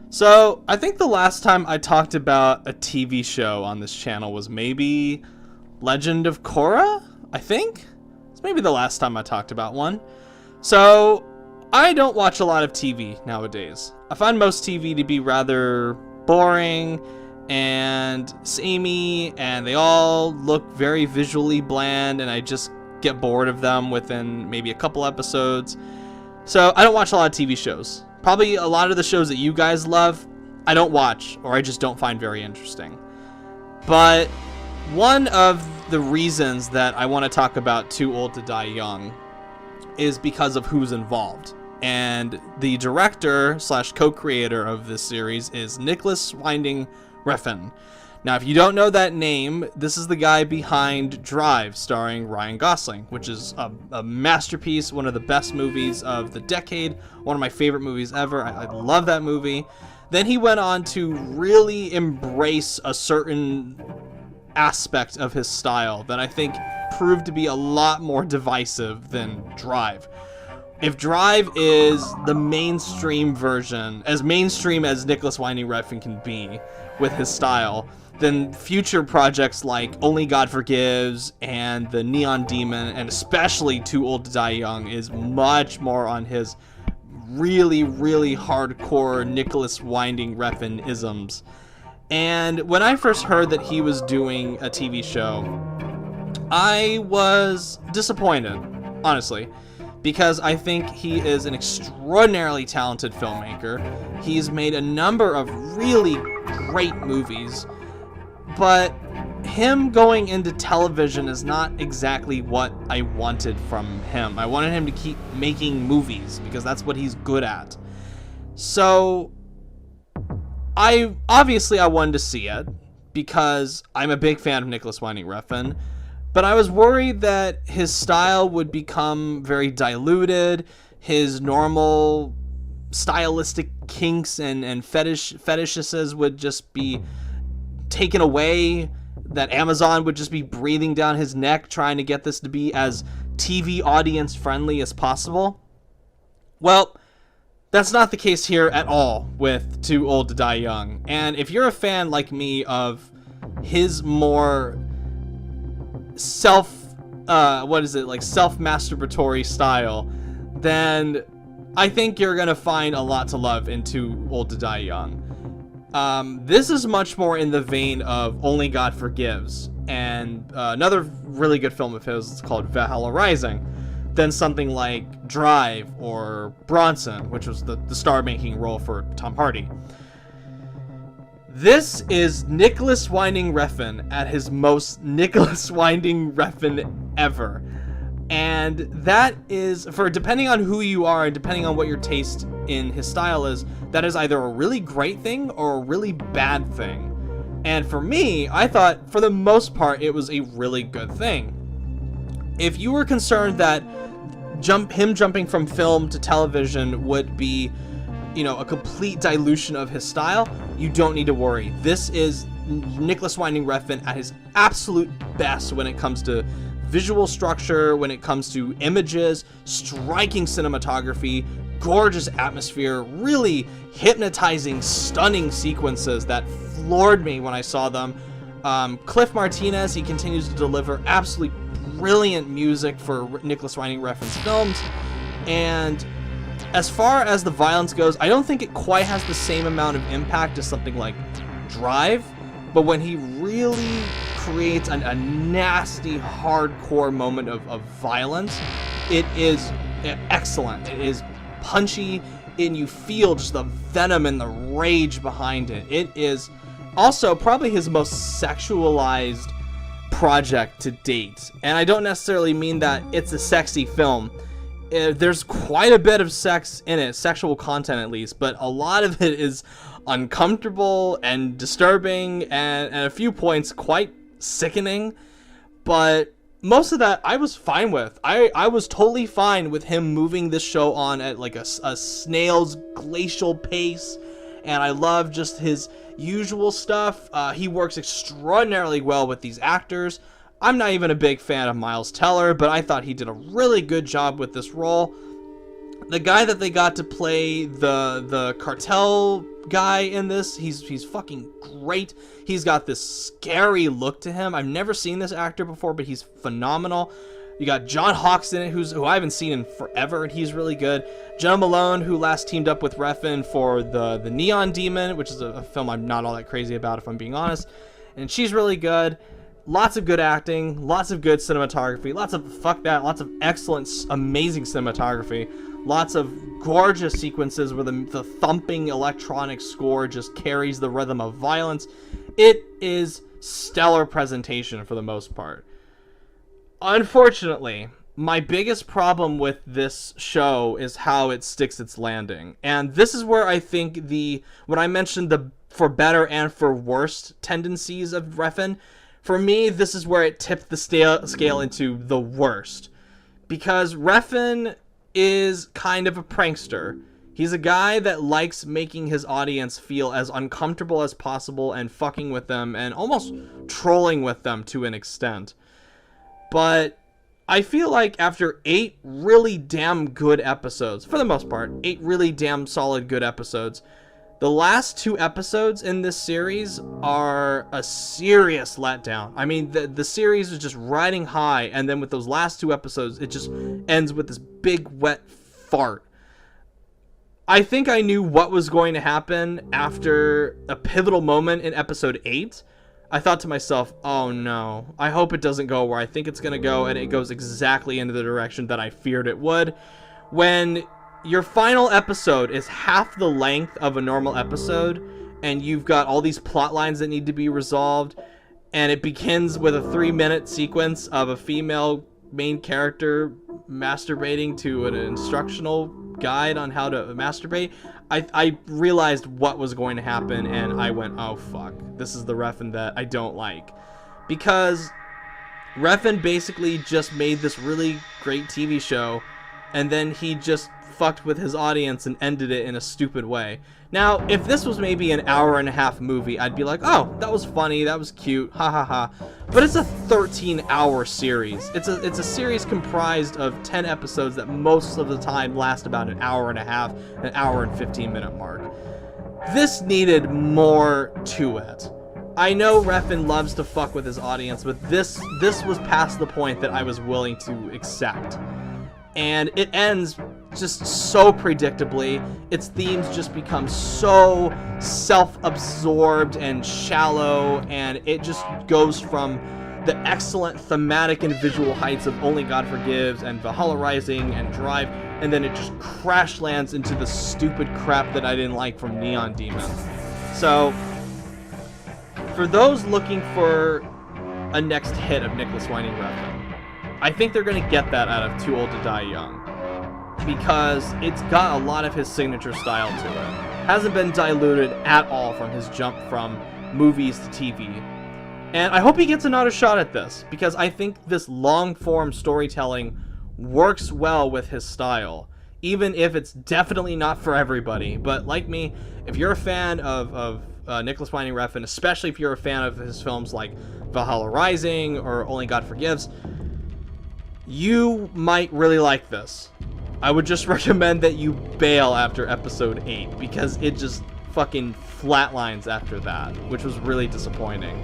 So, I think the last time I talked about a TV show on this channel was maybe Legend of Korra, I think? It's maybe the last time I talked about one. So, I don't watch a lot of TV nowadays. I find most TV to be rather boring and samey, and they all look very visually bland, and I just get bored of them within maybe a couple episodes. So, I don't watch a lot of TV shows. Probably a lot of the shows that you guys love, I don't watch, or I just don't find very interesting. But one of the reasons that I want to talk about Too Old to Die Young is because of who's involved. And the director slash co-creator of this series is Nicolas Winding Refn. Now, if you don't know that name, this is the guy behind Drive, starring Ryan Gosling, which is a masterpiece, one of the best movies of the decade, one of my favorite movies ever. I love that movie. Then he went on to really embrace a certain aspect of his style that I think proved to be a lot more divisive than Drive. If Drive is the mainstream version, as mainstream as Nicolas Winding Refn can be with his style, then future projects like Only God Forgives and The Neon Demon, and especially Too Old to Die Young, is much more on his really, really hardcore Nicolas Winding Refn isms. And when I first heard that he was doing a TV show, I was disappointed, honestly, because I think he is an extraordinarily talented filmmaker. He's made a number of really great movies, but him going into television is not exactly what I wanted from him. I wanted him to keep making movies because that's what he's good at. So I wanted to see it because I'm a big fan of Nicolas Winding Refn, but I was worried that his style would become very diluted, his normal stylistic kinks and fetishes would just be taken away, that Amazon would just be breathing down his neck trying to get this to be as TV audience friendly as possible. Well, that's not the case here at all with Too Old to Die Young. And if you're a fan like me of his more self-masturbatory style, then I think you're gonna find a lot to love in Too Old to Die Young. This is much more in the vein of Only God Forgives, and another really good film of his is called Valhalla Rising, than something like Drive or Bronson, which was the star-making role for Tom Hardy. This is Nicolas Winding Refn at his most Nicolas Winding Refn ever. And that is, for depending on who you are and depending on what your taste in his style is, that is either a really great thing or a really bad thing. And for me, I thought for the most part it was a really good thing. If you were concerned that him jumping from film to television would be, a complete dilution of his style, you don't need to worry. This is Nicolas Winding Refn at his absolute best when it comes to visual structure, when it comes to images, striking cinematography, gorgeous atmosphere, really hypnotizing, stunning sequences that floored me when I saw them. Cliff Martinez, he continues to deliver absolutely brilliant music for Nicolas Winding Refn's films. And as far as the violence goes, I don't think it quite has the same amount of impact as something like Drive, but when he really creates a nasty, hardcore moment of violence, it is excellent. It is punchy, and you feel just the venom and the rage behind it. It is also probably his most sexualized project to date, and I don't necessarily mean that it's a sexy film. There's quite a bit of sex in it, sexual content at least, but a lot of it is uncomfortable and disturbing, and at a few points quite sickening. But most of that I was fine with. I was totally fine with him moving this show on at like a snail's glacial pace, and I love just his usual stuff. He works extraordinarily well with these actors. I'm not even a big fan of Miles Teller, but I thought he did a really good job with this role. The guy that they got to play the cartel guy in this, he's fucking great. He's got this scary look to him. I've never seen this actor before, but he's phenomenal. You got John Hawkes in it, who I haven't seen in forever, and he's really good. Jenna Malone, who last teamed up with Refn for the Neon Demon, which is a film I'm not all that crazy about, if I'm being honest. And she's really good. Lots of good acting, lots of good cinematography, lots of excellent, amazing cinematography. Lots of gorgeous sequences where the thumping electronic score just carries the rhythm of violence. It is stellar presentation for the most part. Unfortunately, my biggest problem with this show is how it sticks its landing. And this is where I think when I mentioned the for better and for worst tendencies of Refn, for me, this is where it tipped the scale into the worst. Because Refn is kind of a prankster. He's a guy that likes making his audience feel as uncomfortable as possible and fucking with them and almost trolling with them to an extent. But I feel like after 8 really damn good episodes, for the most part, 8 really damn solid good episodes, the last 2 episodes in this series are a serious letdown. I mean, the series is just riding high, and then with those last 2 episodes, it just ends with this big wet fart. I think I knew what was going to happen after a pivotal moment in episode 8. I thought to myself, oh no, I hope it doesn't go where I think it's going to go, and it goes exactly into the direction that I feared it would. When your final episode is half the length of a normal episode, and you've got all these plot lines that need to be resolved, and it begins with a 3-minute sequence of a female main character masturbating to an instructional guide on how to masturbate, I realized what was going to happen, and I went, oh fuck, this is the Refn that I don't like. Because Refn basically just made this really great TV show, and then he just fucked with his audience and ended it in a stupid way. Now, if this was maybe an hour-and-a-half movie, I'd be like, oh, that was funny, that was cute, ha ha ha. But it's a 13-hour series. It's a series comprised of 10 episodes that most of the time last about an hour-and-a-half, an hour and 15-minute mark. This needed more to it. I know Refn loves to fuck with his audience, but this was past the point that I was willing to accept. And it ends just so predictably. Its themes just become so self-absorbed and shallow, and it just goes from the excellent thematic and visual heights of Only God Forgives and Valhalla Rising and Drive, and then it just crash lands into the stupid crap that I didn't like from Neon Demon. So, for those looking for a next hit of Nicolas Winding Refn, I think they're going to get that out of Too Old to Die Young, because it's got a lot of his signature style to it. Hasn't been diluted at all from his jump from movies to TV. And I hope he gets another shot at this, because I think this long-form storytelling works well with his style, even if it's definitely not for everybody. But like me, if you're a fan of Nicolas Winding Refn, especially if you're a fan of his films like Valhalla Rising or Only God Forgives, you might really like this. I would just recommend that you bail after episode 8, because it just fucking flatlines after that, which was really disappointing.